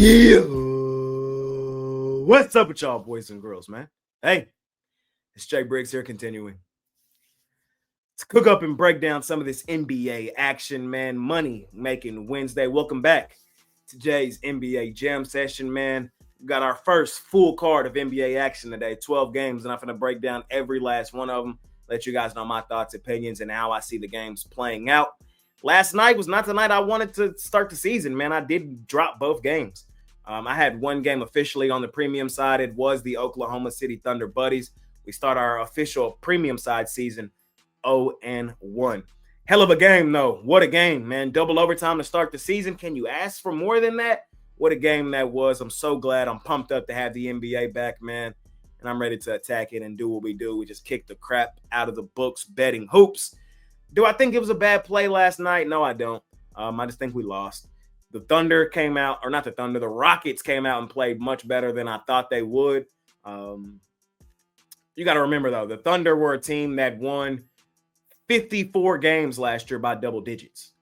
Yeah. What's up with y'all, boys and girls, man? Hey, it's Jay Briggs here, continuing. Let's cook up and break down some of this NBA action, man. Money making Wednesday. Welcome back to Jay's NBA Jam Session, man. We got our first full card of NBA action today, 12 games, and I'm going to break down every last one of them, let you guys know my thoughts, opinions, and how I see the games playing out. Last night was not the night I wanted to start the season, man. I did drop both games. I had one game officially on the premium side. It was the Oklahoma City Thunder Buddies. We start our official premium side season 0-1. Hell of a game, though. What a game, man. Double overtime to start the season. Can you ask for more than that? What a game that was. I'm so glad. I'm pumped up to have the NBA back, man. And I'm ready to attack it and do what we do. We just kick the crap out of the books, betting hoops. Do I think it was a bad play last night? No, I don't. I just think we lost. The Thunder came out, or not the Thunder, the Rockets came out and played much better than I thought they would. You got to remember, though, the Thunder were a team that won 54 games last year by double digits.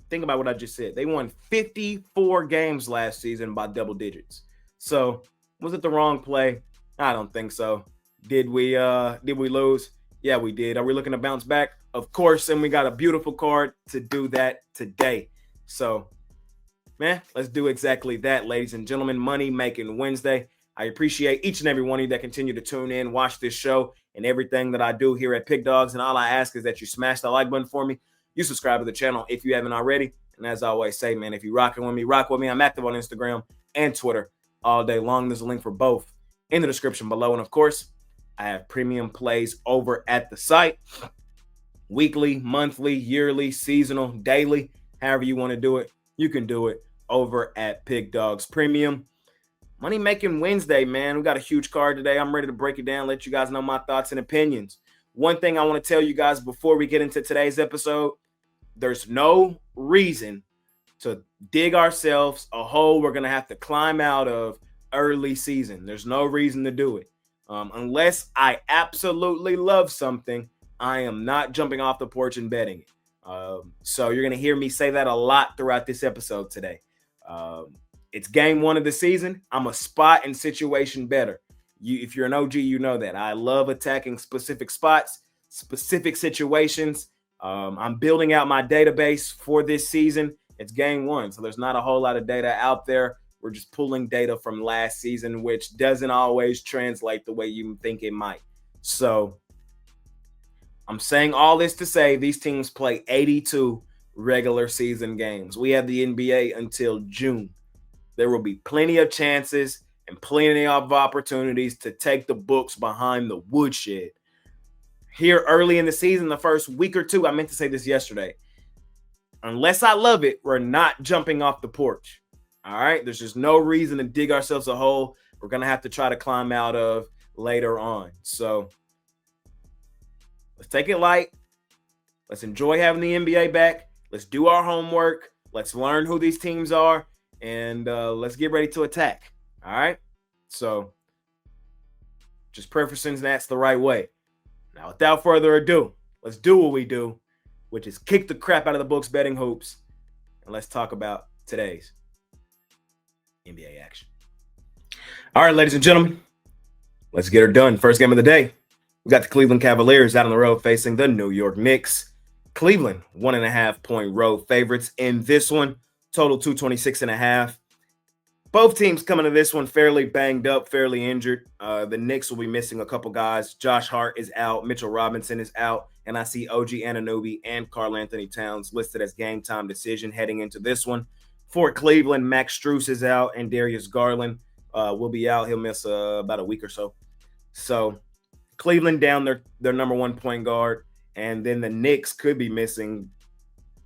Think about what I just said. They won 54 games last season by double digits. So, was it the wrong play? I don't think so. Did we lose? Yeah, we did. Are we looking to bounce back? Of course, and we got a beautiful card to do that today. So, man, let's do exactly that, ladies and gentlemen. Money making Wednesday. I appreciate each and every one of you that continue to tune in, watch this show, and everything that I do here at Pick Dawgz. And all I ask is that you smash the like button for me. You subscribe to the channel if you haven't already. And as I always say, man, if you're rocking with me, rock with me. I'm active on Instagram and Twitter all day long. There's a link for both in the description below. And, of course, I have premium plays over at the site. Weekly, monthly, yearly, seasonal, daily, however you want to do it, you can do it over at Pick Dawgz Premium. Money making Wednesday, man. We got a huge card today. I'm ready to break it down, let you guys know my thoughts and opinions. One thing I want to tell you guys before we get into today's episode, there's no reason to dig ourselves a hole we're going to have to climb out of early season. There's no reason to do it. Unless I absolutely love something, I am not jumping off the porch and betting it. So you're going to hear me say that a lot throughout this episode today. It's game one of the season. I'm a spot and situation better. If you're an OG, you know that. I love attacking specific spots, specific situations. I'm building out my database for this season. It's game one, so there's not a whole lot of data out there. We're just pulling data from last season, which doesn't always translate the way you think it might. So I'm saying all this to say these teams play 82 regular season games. We have the NBA until June. There will be plenty of chances and plenty of opportunities to take the books behind the woodshed. Here early in the season, the first week or two, I meant to say this yesterday. Unless I love it, we're not jumping off the porch. All right? There's just no reason to dig ourselves a hole we're going to have to try to climb out of later on. So let's take it light. Let's enjoy having the NBA back. Let's do our homework. Let's learn who these teams are. And let's get ready to attack. All right? So just prefacing that's the right way. Now, without further ado, let's do what we do, which is kick the crap out of the books betting hoops. And let's talk about today's NBA action. All right, ladies and gentlemen, let's get her done. First game of the day. We got the Cleveland Cavaliers out on the road facing the New York Knicks. Cleveland, 1.5-point road favorites in this one. Total 226.5. Both teams coming to this one fairly banged up, fairly injured. The Knicks will be missing a couple guys. Josh Hart is out. Mitchell Robinson is out. And I see OG Anunoby and Karl Anthony Towns listed as game time decision heading into this one. For Cleveland, Max Strus is out, and Darius Garland will be out. He'll miss about a week or so. So Cleveland down their number one point guard. And then the Knicks could be missing,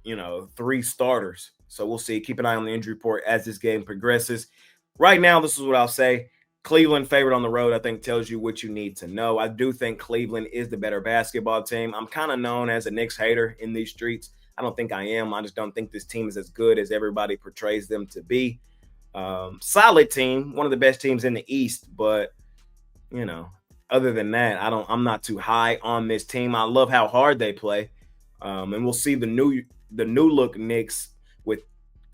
3 starters. So we'll see. Keep an eye on the injury report as this game progresses. Right now, this is what I'll say. Cleveland favored on the road, I think, tells you what you need to know. I do think Cleveland is the better basketball team. I'm kind of known as a Knicks hater in these streets. I don't think I am. I just don't think this team is as good as everybody portrays them to be. Solid team, one of the best teams in the East, but, other than that, I'm not too high on this team. I love how hard they play. And we'll see the new look Knicks with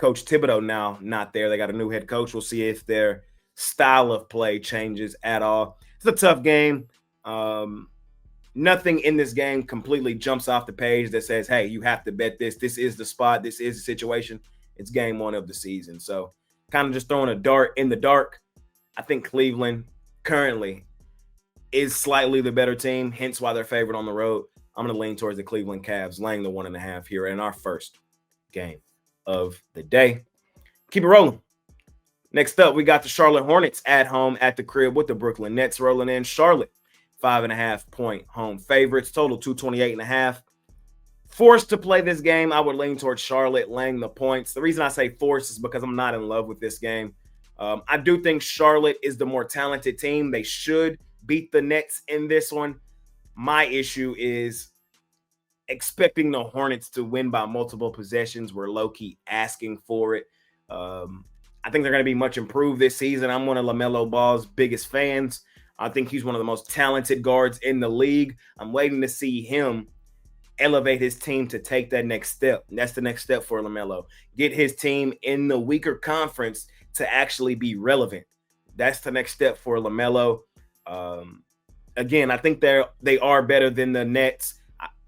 Coach Thibodeau now not there. They got a new head coach. We'll see if their style of play changes at all. It's a tough game. Nothing in this game completely jumps off the page that says, hey, you have to bet this. This is the spot. This is the situation. It's game one of the season. So kind of just throwing a dart in the dark. I think Cleveland currently is slightly the better team, hence why they're favored on the road. I'm going to lean towards the Cleveland Cavs, laying the 1.5 here in our first game of the day. Keep it rolling. Next up, we got the Charlotte Hornets at home at the crib with the Brooklyn Nets rolling in. Charlotte, 5.5-point home favorites, total 228.5. Forced to play this game, I would lean towards Charlotte laying the points. The reason I say forced is because I'm not in love with this game. I do think Charlotte is the more talented team. They should beat the Nets in this one. My issue is expecting the Hornets to win by multiple possessions. We're low-key asking for it. I think they're going to be much improved this season. I'm one of LaMelo Ball's biggest fans. I think he's one of the most talented guards in the league. I'm waiting to see him elevate his team to take that next step. And that's the next step for LaMelo. Get his team in the weaker conference to actually be relevant. That's the next step for LaMelo. Again, I think they are better than the Nets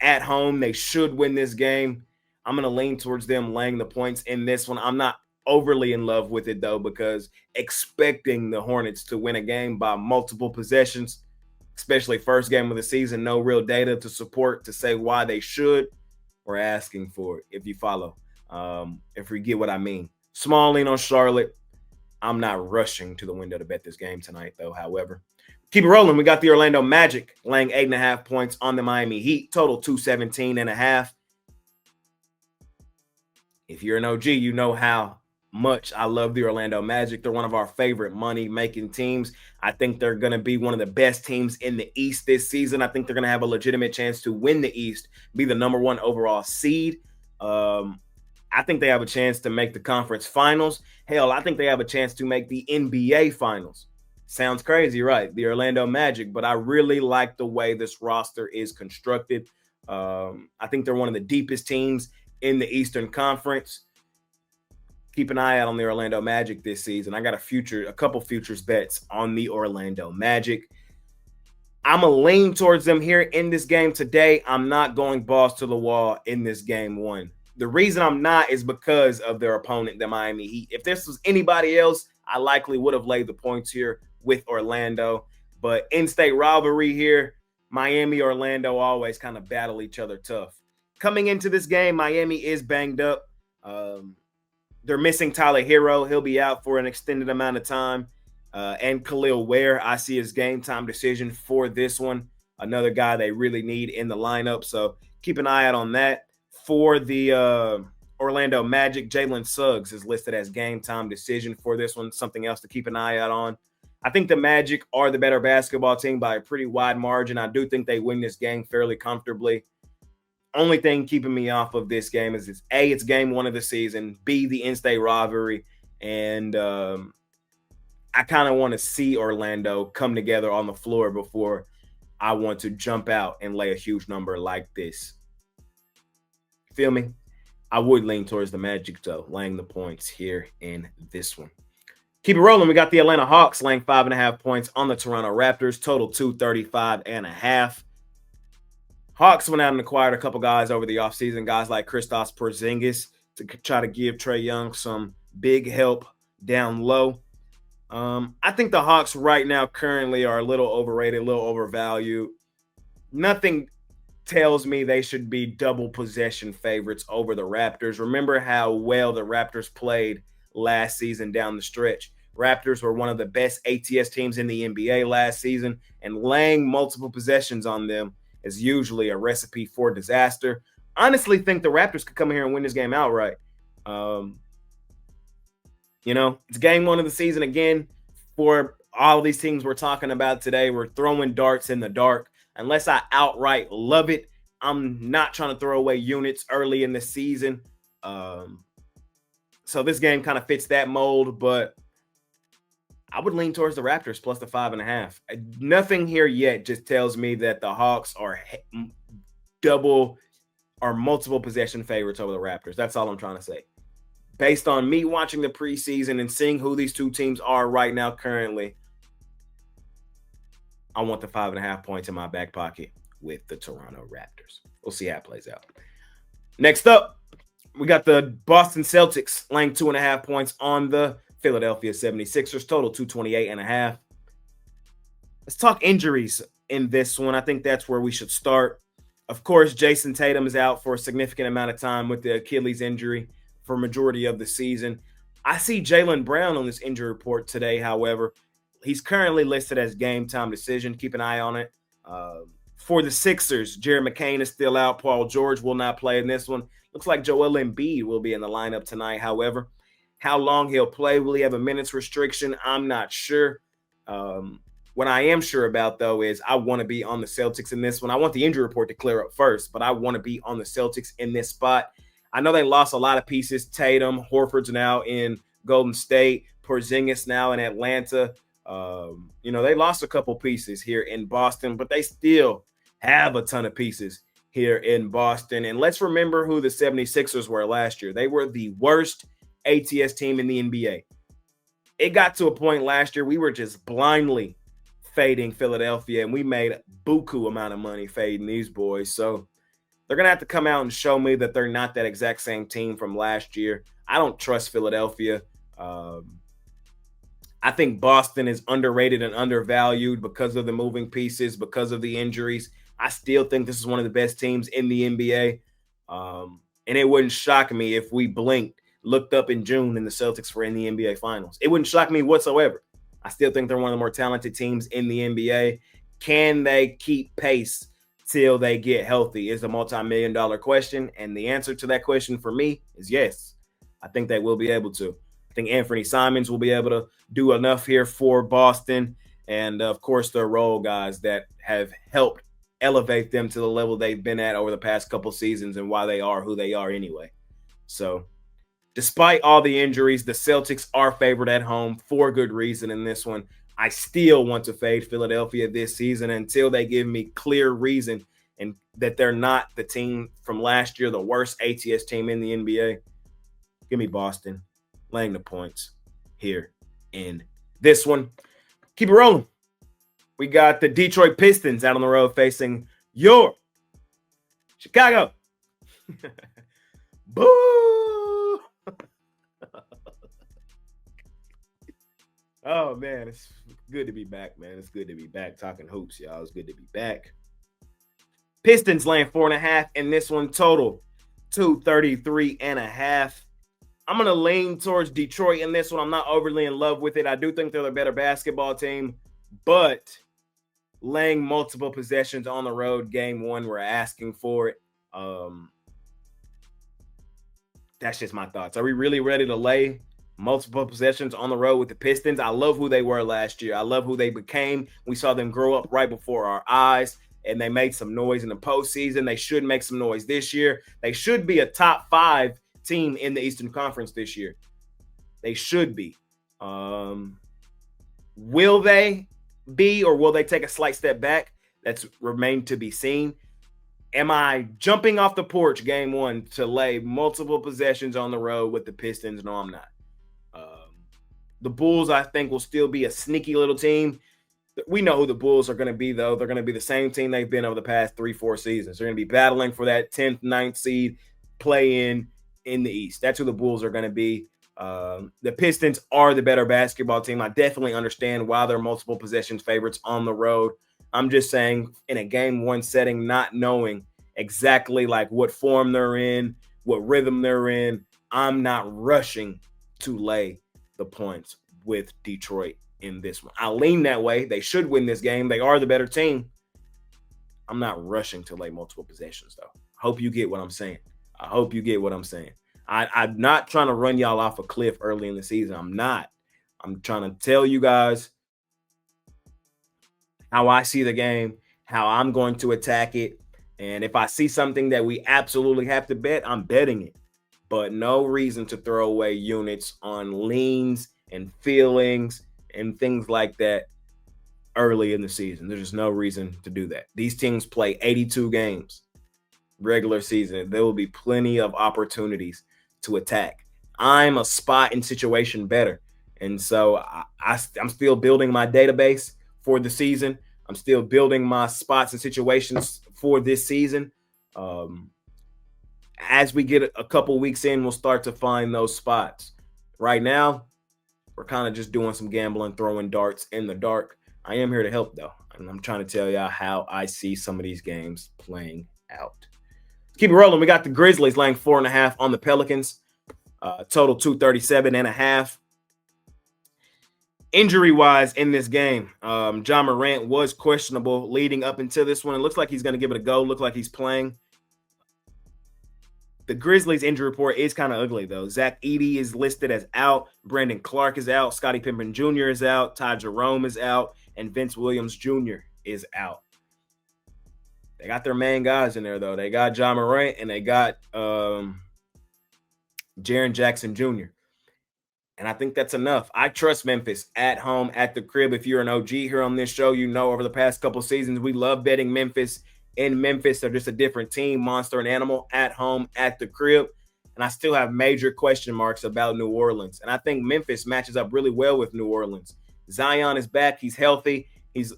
at home. They should win this game. I'm going to lean towards them laying the points in this one. I'm not overly in love with it, though, because expecting the Hornets to win a game by multiple possessions, especially first game of the season, no real data to support to say why they should. We're asking for it, if you follow. If you get what I mean. Small lean on Charlotte. I'm not rushing to the window to bet this game tonight, though, however. Keep it rolling. We got the Orlando Magic laying 8.5 points on the Miami Heat. Total 217.5. If you're an OG, you know how much I love the Orlando Magic. They're one of our favorite money-making teams. I think they're going to be one of the best teams in the East this season. I think they're going to have a legitimate chance to win the East, be the number one overall seed. I think they have a chance to make the conference finals. Hell, I think they have a chance to make the NBA finals. Sounds crazy, right? The Orlando Magic, but I really like the way this roster is constructed. I think they're one of the deepest teams in the Eastern Conference. Keep an eye out on the Orlando Magic this season. I got a couple futures bets on the Orlando Magic. I'm going to lean towards them here in this game today. I'm not going balls to the wall in this game one. The reason I'm not is because of their opponent, the Miami Heat. If this was anybody else, I likely would have laid the points here with Orlando. But in-state rivalry here, Miami, Orlando always kind of battle each other tough. Coming into this game, Miami is banged up. They're missing Tyler Hero. He'll be out for an extended amount of time. And Khalil Ware, I see his game time decision for this one. Another guy they really need in the lineup. So keep an eye out on that. For the Orlando Magic, Jalen Suggs is listed as game time decision for this one. Something else to keep an eye out on. I think the Magic are the better basketball team by a pretty wide margin. I do think they win this game fairly comfortably. Only thing keeping me off of this game is it's game one of the season, B, the in-state rivalry, and I kind of want to see Orlando come together on the floor before I want to jump out and lay a huge number like this. Feel me? I would lean towards the Magic, though, laying the points here in this one. Keep it rolling. We got the Atlanta Hawks laying 5.5 points on the Toronto Raptors, total 235.5. Hawks went out and acquired a couple guys over the offseason, guys like Kristaps Porzingis to try to give Trae Young some big help down low. I think the Hawks right now currently are a little overrated, a little overvalued. Nothing tells me they should be double possession favorites over the Raptors. Remember how well the Raptors played last season down the stretch. Raptors were one of the best ATS teams in the NBA last season, and laying multiple possessions on them is usually a recipe for disaster. Honestly, think the Raptors could come here and win this game outright. It's game one of the season again for all these teams we're talking about today. We're throwing darts in the dark. Unless I outright love it, I'm not trying to throw away units early in the season. So this game kind of fits that mold, but I would lean towards the Raptors plus the 5.5. Nothing here yet just tells me that the Hawks are double or multiple possession favorites over the Raptors. That's all I'm trying to say. based on me watching the preseason and seeing who these two teams are right now currently, I want the 5.5 points in my back pocket with the Toronto Raptors. We'll see how it plays out. Next up, we got the Boston Celtics laying 2.5 points on the Philadelphia 76ers, total 228.5. Let's talk injuries in this one. I think that's where we should start. Of course, Jason Tatum is out for a significant amount of time with the Achilles injury for majority of the season. I see Jaylen Brown on this injury report today, however. He's currently listed as game time decision. Keep an eye on it. For the Sixers, Jared McCain is still out. Paul George will not play in this one. Looks like Joel Embiid will be in the lineup tonight. However, how long he'll play, will he have a minutes restriction? I'm not sure. What I am sure about, though, is I want to be on the Celtics in this one. I want the injury report to clear up first, but I want to be on the Celtics in this spot. I know they lost a lot of pieces. Tatum, Horford's now in Golden State, Porzingis now in Atlanta. They lost a couple pieces here in Boston, but they still have a ton of pieces here in Boston. And let's remember who the 76ers were last year. They were the worst ATS team in the NBA. It got to a point last year we were just blindly fading Philadelphia, and we made buku amount of money fading these boys. So they're going to have to come out and show me that they're not that exact same team from last year. I don't trust Philadelphia. I think Boston is underrated and undervalued because of the moving pieces, because of the injuries. I still think this is one of the best teams in the NBA. And it wouldn't shock me if we blinked, looked up in June and the Celtics were in the NBA Finals. It wouldn't shock me whatsoever. I still think they're one of the more talented teams in the NBA. Can they keep pace till they get healthy is a multi-million-dollar question. And the answer to that question for me is yes. I think they will be able to. I think Anthony Simons will be able to do enough here for Boston. And, of course, the role guys that have helped elevate them to the level they've been at over the past couple seasons and why they are who they are anyway. So, despite all the injuries, the Celtics are favored at home for good reason in this one. I still want to fade Philadelphia this season until they give me clear reason and that they're not the team from last year, the worst ATS team in the NBA. Give me Boston laying the points here in this one. Keep it rolling. We got the Detroit Pistons out on the road facing your Chicago. Boo! Oh, man, it's good to be back, man. It's good to be back talking hoops, y'all. It's good to be back. Pistons laying 4.5 in this one, total 233.5. I'm going to lean towards Detroit in this one. I'm not overly in love with it. I do think they're the better basketball team, but laying multiple possessions on the road, game one, we're asking for it. That's just my thoughts. Are we really ready to lay multiple possessions on the road with the Pistons? I love who they were last year. I love who they became. We saw them grow up right before our eyes, and they made some noise in the postseason. They should make some noise this year. They should be a top 5 team in the Eastern Conference this year. They should be. Will they be, or will they take a slight step back? That's remained to be seen. Am I jumping off the porch game one to lay multiple possessions on the road with the Pistons? No, I'm not. The Bulls, I think, will still be a sneaky little team. We know who the Bulls are going to be, though. They're going to be the same team they've been over the past 3-4 seasons. They're going to be battling for that 10th, 9th seed play-in the East. That's who the Bulls are going to be. The Pistons are the better basketball team. I definitely understand why they're multiple possessions favorites on the road. I'm just saying, in a game one setting, not knowing exactly like what form they're in, what rhythm they're in, I'm not rushing to lay the points with Detroit in this one. I lean that way. They should win this game. They are the better team. I'm not rushing to lay multiple possessions, though. Hope you get what I'm saying. I hope you get what I'm saying. I'm not trying to run y'all off a cliff early in the season. I'm not. I'm trying to tell you guys how I see the game, how I'm going to attack it. And if I see something that we absolutely have to bet, I'm betting it. But no reason to throw away units on leans and feelings and things like that early in the season. There's just no reason to do that. These teams play 82 games regular season. There will be plenty of opportunities to attack. I'm a spot and situation better. And so I'm still building my database for the season. I'm still building my spots and situations for this season. As we get a couple weeks in, we'll start to find those spots. Right now, we're kind of just doing some gambling, throwing darts in the dark. I am here to help, though. And I'm trying to tell y'all how I see some of these games playing out. Let's keep it rolling. We got the Grizzlies laying 4.5 on the Pelicans. Total 237.5. Injury-wise in this game, Ja Morant was questionable leading up into this one. It looks like he's going to give it a go. Look like he's playing. The Grizzlies injury report is kind of ugly, though. Zach Edey is listed as out. Brandon Clark is out. Scottie Pippen Jr. is out. Ty Jerome is out. And Vince Williams Jr. is out. They got their main guys in there, though. They got Ja Morant and they got Jaren Jackson Jr. And I think that's enough. I trust Memphis at home, at the crib. If you're an OG here on this show, you know over the past couple seasons, we love betting Memphis. In Memphis, they're just a different team, monster and animal, at home, at the crib. And I still have major question marks about New Orleans. And I think Memphis matches up really well with New Orleans. Zion is back. He's healthy. He's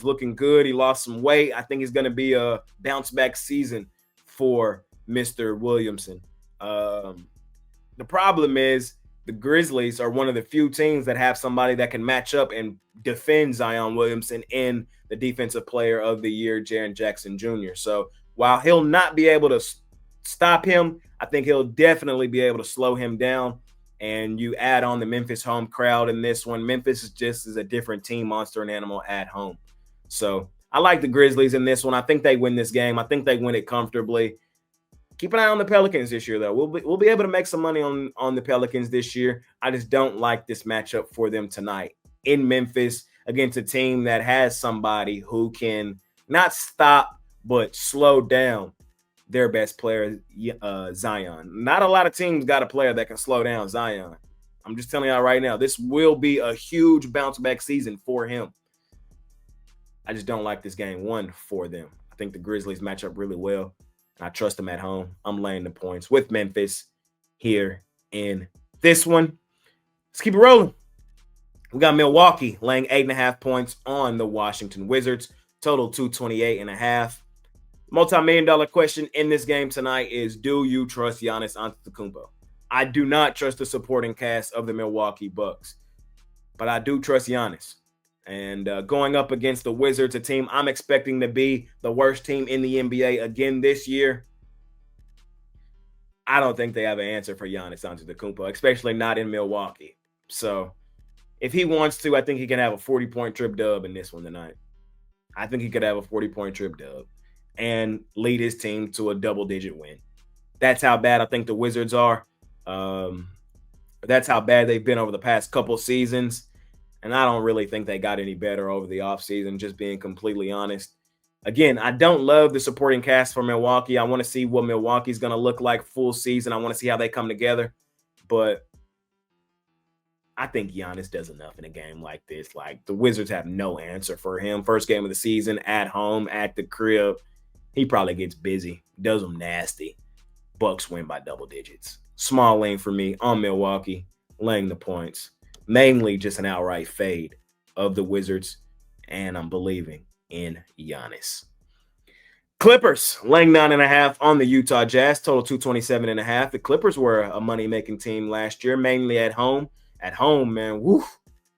looking good. He lost some weight. I think it's going to be a bounce-back season for Mr. Williamson. The problem is the Grizzlies are one of the few teams that have somebody that can match up and defend Zion Williamson in the Defensive Player of the Year, Jaren Jackson Jr. So while he'll not be able to stop him, I think he'll definitely be able to slow him down. And you add on the Memphis home crowd in this one. Memphis is a different team, monster and animal at home. So I like the Grizzlies in this one. I think they win this game. I think they win it comfortably. Keep an eye on the Pelicans this year, though. We'll be able to make some money on the Pelicans this year. I just don't like this matchup for them tonight in Memphis against a team that has somebody who can not stop but slow down their best player, Zion. Not a lot of teams got a player that can slow down Zion. I'm just telling y'all right now, this will be a huge bounce-back season for him. I just don't like this game one for them. I think the Grizzlies match up really well. I trust them at home. I'm laying the points with Memphis here in this one. Let's keep it rolling. We got Milwaukee laying 8.5 points on the Washington Wizards. Total 228.5. Multi-million-dollar question in this game tonight is, do you trust Giannis Antetokounmpo? I do not trust the supporting cast of the Milwaukee Bucks, but I do trust Giannis. And going up against the Wizards, a team I'm expecting to be the worst team in the NBA again this year, I don't think they have an answer for Giannis Antetokounmpo, especially not in Milwaukee. So if he wants to, I think he can have a 40-point trip dub in this one tonight. I think he could have a 40-point trip dub and lead his team to a double-digit win. That's how bad I think the Wizards are. That's how bad they've been over the past couple seasons. And I don't really think they got any better over the offseason, just being completely honest. Again, I don't love the supporting cast for Milwaukee. I want to see what Milwaukee's going to look like full season. I want to see how they come together. But I think Giannis does enough in a game like this. Like, the Wizards have no answer for him. First game of the season, at home, at the crib. He probably gets busy, does them nasty. Bucks win by double digits. Small lane for me on Milwaukee, laying the points. Mainly just an outright fade of the Wizards, and I'm believing in Giannis. Clippers laying 9.5 on the Utah Jazz, total 227.5. The Clippers were a money-making team last year, mainly at home. At home, man, woo,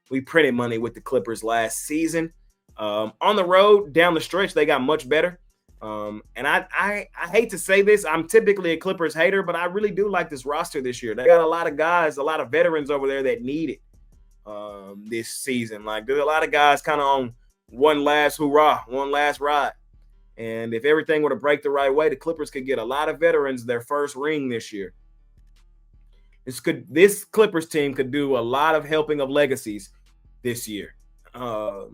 we printed money with the Clippers last season. On the road, down the stretch, they got much better. And I hate to say this, I'm typically a Clippers hater, but I really do like this roster this year. They got a lot of guys, a lot of veterans over there that need it. This season. Like, there's a lot of guys kind of on one last hurrah, one last ride. And if everything were to break the right way, the Clippers could get a lot of veterans their first ring this year. This Clippers team could do a lot of helping of legacies this year. Who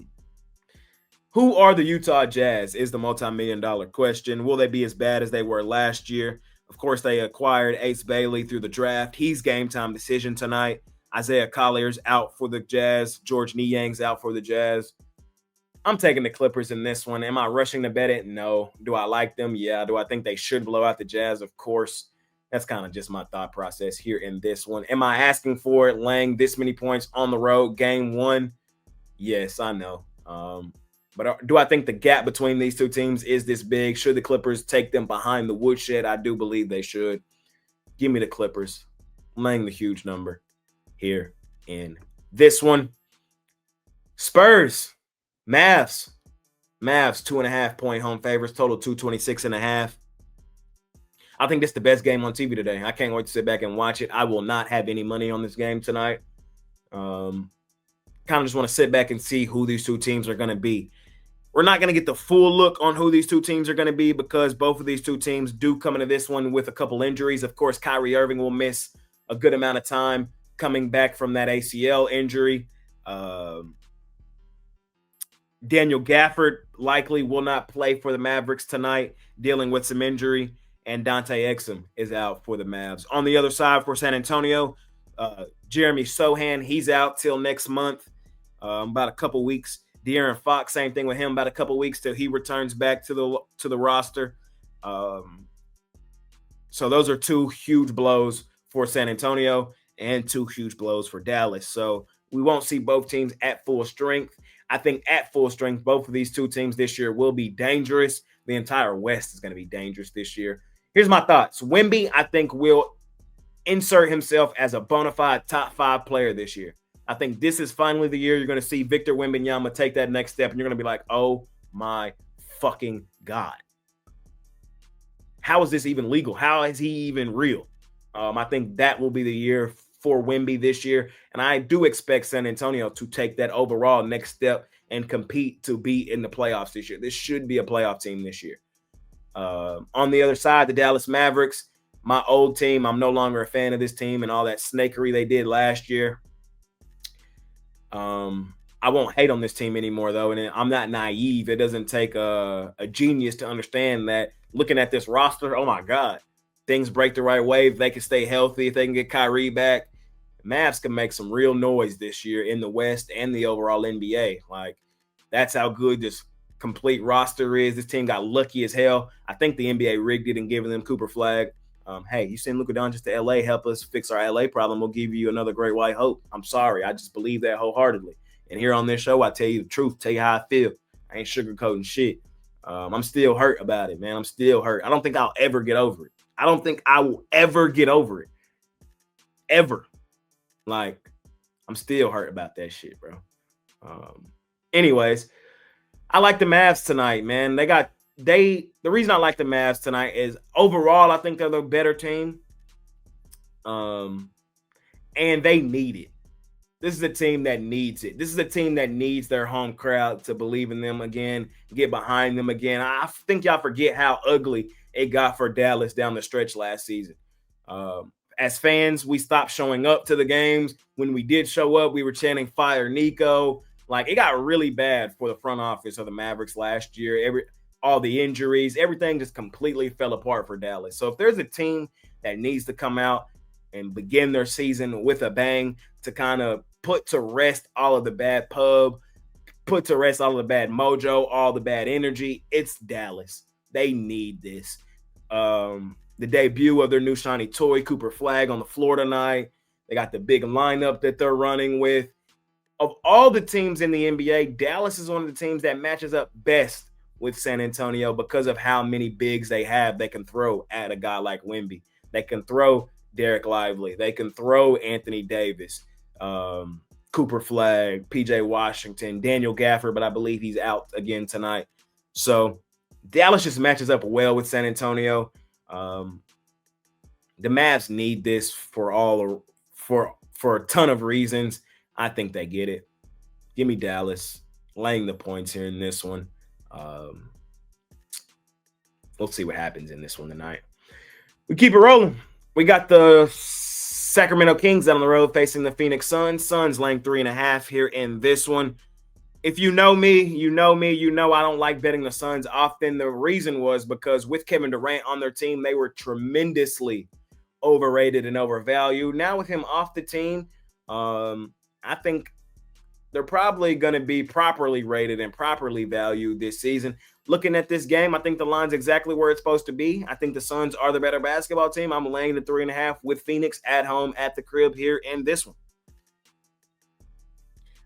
are the Utah Jazz is the multi-million-dollar question. Will they be as bad as they were last year? Of course, they acquired Ace Bailey through the draft. He's game time decision tonight. Isaiah Collier's out for the Jazz. George Niang's out for the Jazz. I'm taking the Clippers in this one. Am I rushing to bet it? No. Do I like them? Yeah. Do I think they should blow out the Jazz? Of course. That's kind of just my thought process here in this one. Am I asking for it, laying this many points on the road, game one? Yes, I know. But do I think the gap between these two teams is this big? Should the Clippers take them behind the woodshed? I do believe they should. Give me the Clippers. I'm laying the huge number here in this one. Spurs, Mavs. Mavs, 2.5-point home favorites, total 226.5. I think this is the best game on TV today. I can't wait to sit back and watch it. I will not have any money on this game tonight. Kind of just want to sit back and see who these two teams are going to be. We're not going to get the full look on who these two teams are going to be because both of these two teams do come into this one with a couple injuries. Of course, Kyrie Irving will miss a good amount of time coming back from that ACL injury. Daniel Gafford likely will not play for the Mavericks tonight, dealing with some injury. And Dante Exum is out for the Mavs. On the other side for San Antonio, Jeremy Sohan, he's out till next month, about a couple weeks. De'Aaron Fox, same thing with him, about a couple weeks till he returns back to the roster. So those are two huge blows for San Antonio and two huge blows for Dallas. So we won't see both teams at full strength. I think at full strength, both of these two teams this year will be dangerous. The entire West is going to be dangerous this year. Here's my thoughts. Wemby, I think, will insert himself as a bona fide top 5 player this year. I think this is finally the year you're going to see Victor Wembanyama take that next step, and you're going to be like, oh my fucking God. How is this even legal? How is he even real? I think that will be the year for Wemby this year, and I do expect San Antonio to take that overall next step and compete to be in the playoffs this year. This should be a playoff team this year. On the other side, the Dallas Mavericks, my old team. I'm no longer a fan of this team and all that snakery they did last year. I won't hate on this team anymore, though, and I'm not naive. It doesn't take a genius to understand that looking at this roster, oh, my God, things break the right way. If they can stay healthy, if they can get Kyrie back, Mavs can make some real noise this year in the West and the overall NBA. Like, that's how good this complete roster is. This team got lucky as hell. I think the NBA rigged it and giving them Cooper Flag. Hey, you send Luka Doncic to LA, help us fix our LA problem. We'll give you another great white hope. I'm sorry. I just believe that wholeheartedly. And here on this show, I tell you the truth, tell you how I feel. I ain't sugarcoating shit. I'm still hurt about it, man. I'm still hurt. I don't think I'll ever get over it. I don't think I will ever get over it. Ever. Like, I'm still hurt about that shit, bro. Anyways, I like the Mavs tonight, man. The reason I like the Mavs tonight is overall, I think they're the better team. And they need it. This is a team that needs it. This is a team that needs their home crowd to believe in them again, get behind them again. I think y'all forget how ugly it got for Dallas down the stretch last season. As fans, we stopped showing up to the games. When we did show up, we were chanting "Fire Nico." Like, it got really bad for the front office of the Mavericks last year. All the injuries, everything just completely fell apart for Dallas. So if there's a team that needs to come out and begin their season with a bang to kind of put to rest all of the bad pub, put to rest all of the bad mojo, all the bad energy, it's Dallas. They need this. The debut of their new shiny toy, Cooper Flag, on the floor tonight. They got the big lineup that they're running with. Of all the teams in the NBA, Dallas is one of the teams that matches up best with San Antonio because of how many bigs they have they can throw at a guy like Wemby. They can throw Derek Lively. They can throw Anthony Davis, Cooper Flag, PJ Washington, Daniel Gafford, but I believe he's out again tonight. So Dallas just matches up well with San Antonio. The Mavs need this for a ton of reasons. I think they get it. Give me Dallas, laying the points here in this one. We'll see what happens in this one tonight. We keep it rolling. We got the Sacramento Kings out on the road facing the Phoenix Suns. Suns laying 3.5 here in this one. If you know me, you know I don't like betting the Suns often. The reason was because with Kevin Durant on their team, they were tremendously overrated and overvalued. Now with him off the team, I think they're probably going to be properly rated and properly valued this season. Looking at this game, I think the line's exactly where it's supposed to be. I think the Suns are the better basketball team. I'm laying the 3.5 with Phoenix at home at the crib here in this one.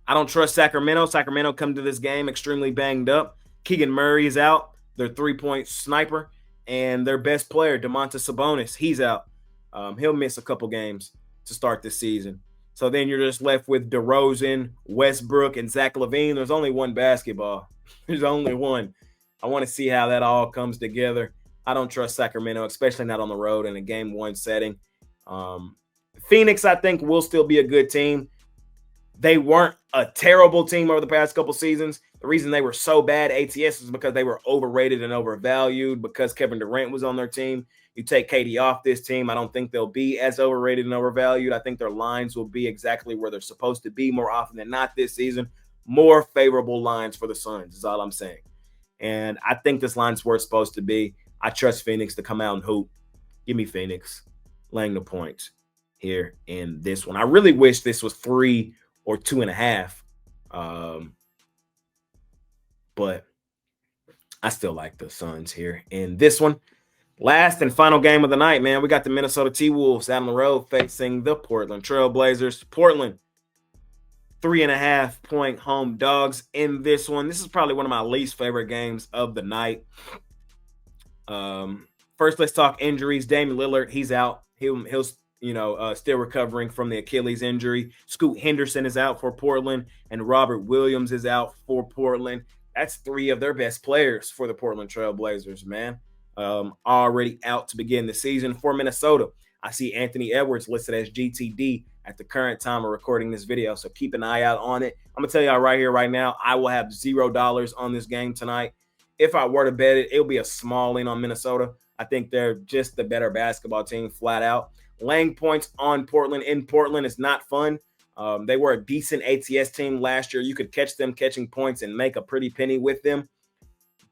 I don't trust Sacramento. Sacramento come to this game extremely banged up. Keegan Murray is out, their three-point sniper, and their best player, Domantas Sabonis, he's out. He'll miss a couple games to start this season. So then you're just left with DeRozan, Westbrook, and Zach LaVine. There's only one basketball. There's only one. I want to see how that all comes together. I don't trust Sacramento, especially not on the road in a game one setting. Phoenix, I think, will still be a good team. They weren't a terrible team over the past couple seasons. The reason they were so bad ATS is because they were overrated and overvalued because Kevin Durant was on their team. You take KD off this team, I don't think they'll be as overrated and overvalued. I think their lines will be exactly where they're supposed to be more often than not this season. More favorable lines for the Suns is all I'm saying. And I think this line's where it's supposed to be. I trust Phoenix to come out and hoop. Give me Phoenix laying the points here in this one. I really wish this was 3 or 2.5. But I still like the Suns here in this one. Last and final game of the night, man. We got the Minnesota T-Wolves out on the road facing the Portland Trail Blazers. Portland, 3.5-point home dogs in this one. This is probably one of my least favorite games of the night. First, let's talk injuries. Damian Lillard, he's out. He'll still recovering from the Achilles injury. Scoot Henderson is out for Portland, and Robert Williams is out for Portland. That's 3 of their best players for the Portland Trail Blazers, man. Already out to begin the season. For Minnesota, I see Anthony Edwards listed as GTD at the current time of recording this video, so keep an eye out on it. I'm going to tell y'all right here, right now, I will have $0 on this game tonight. If I were to bet it, it'll be a small lean on Minnesota. I think they're just the better basketball team flat out. Laying points on Portland in Portland is not fun. They were a decent ATS team last year. You could catch them catching points and make a pretty penny with them.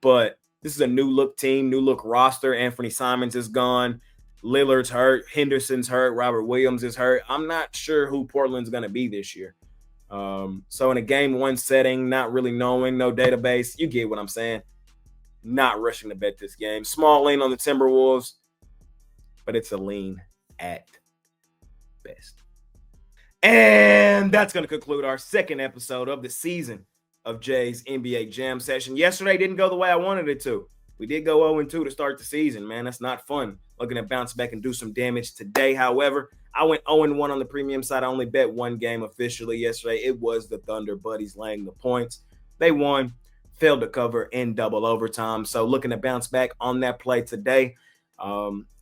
But this is a new look team, new look roster. Anthony Simons is gone. Lillard's hurt. Henderson's hurt. Robert Williams is hurt. I'm not sure who Portland's going to be this year. So in a game one setting, not really knowing, no database, you get what I'm saying. Not rushing to bet this game. Small lean on the Timberwolves, but it's a lean at best. And that's going to conclude our second episode of the season of Jay's NBA Jam Session. Yesterday didn't go the way I wanted it to. We did go 0-2 to start the season, man. That's not fun. Looking to bounce back and do some damage today. However, I went 0-1 on the premium side. I only bet one game officially yesterday. It was the Thunder Buddies laying the points. They won, failed to cover in double overtime. So looking to bounce back on that play today.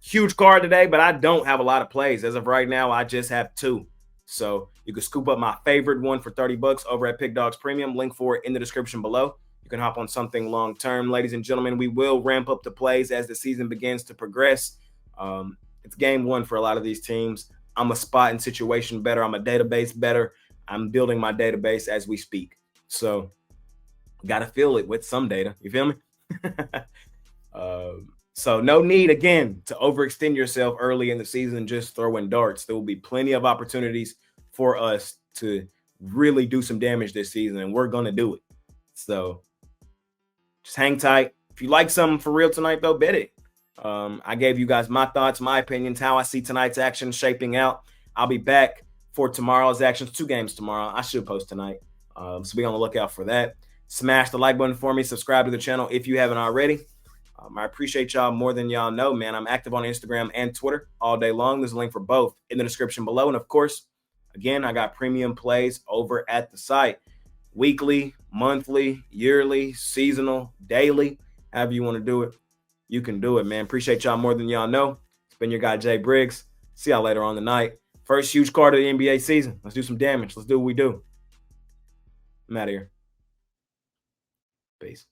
Huge card today, but I don't have a lot of plays. As of right now, I just have 2. So you can scoop up my favorite one for $30 over at Pickdawgz Premium. Link for it in the description below. You can hop on something long-term. Ladies and gentlemen, we will ramp up the plays as the season begins to progress. It's game one for a lot of these teams. I'm a spot and situation better. I'm a database better. I'm building my database as we speak. So got to fill it with some data. You feel me? So no need, again, to overextend yourself early in the season just throwing darts. There will be plenty of opportunities for us to really do some damage this season, and we're going to do it. So just hang tight. If you like something for real tonight, though, bet it. I gave you guys my thoughts, my opinions, how I see tonight's action shaping out. I'll be back for tomorrow's actions. 2 games tomorrow. I should post tonight. So be on the lookout for that. Smash the like button for me. Subscribe to the channel if you haven't already. I appreciate y'all more than y'all know, man. I'm active on Instagram and Twitter all day long. There's a link for both in the description below. And, of course, again, I got premium plays over at the site. Weekly, monthly, yearly, seasonal, daily, however you want to do it, you can do it, man. Appreciate y'all more than y'all know. It's been your guy, Jay Briggs. See y'all later on tonight. First huge card of the NBA season. Let's do some damage. Let's do what we do. I'm out of here. Peace.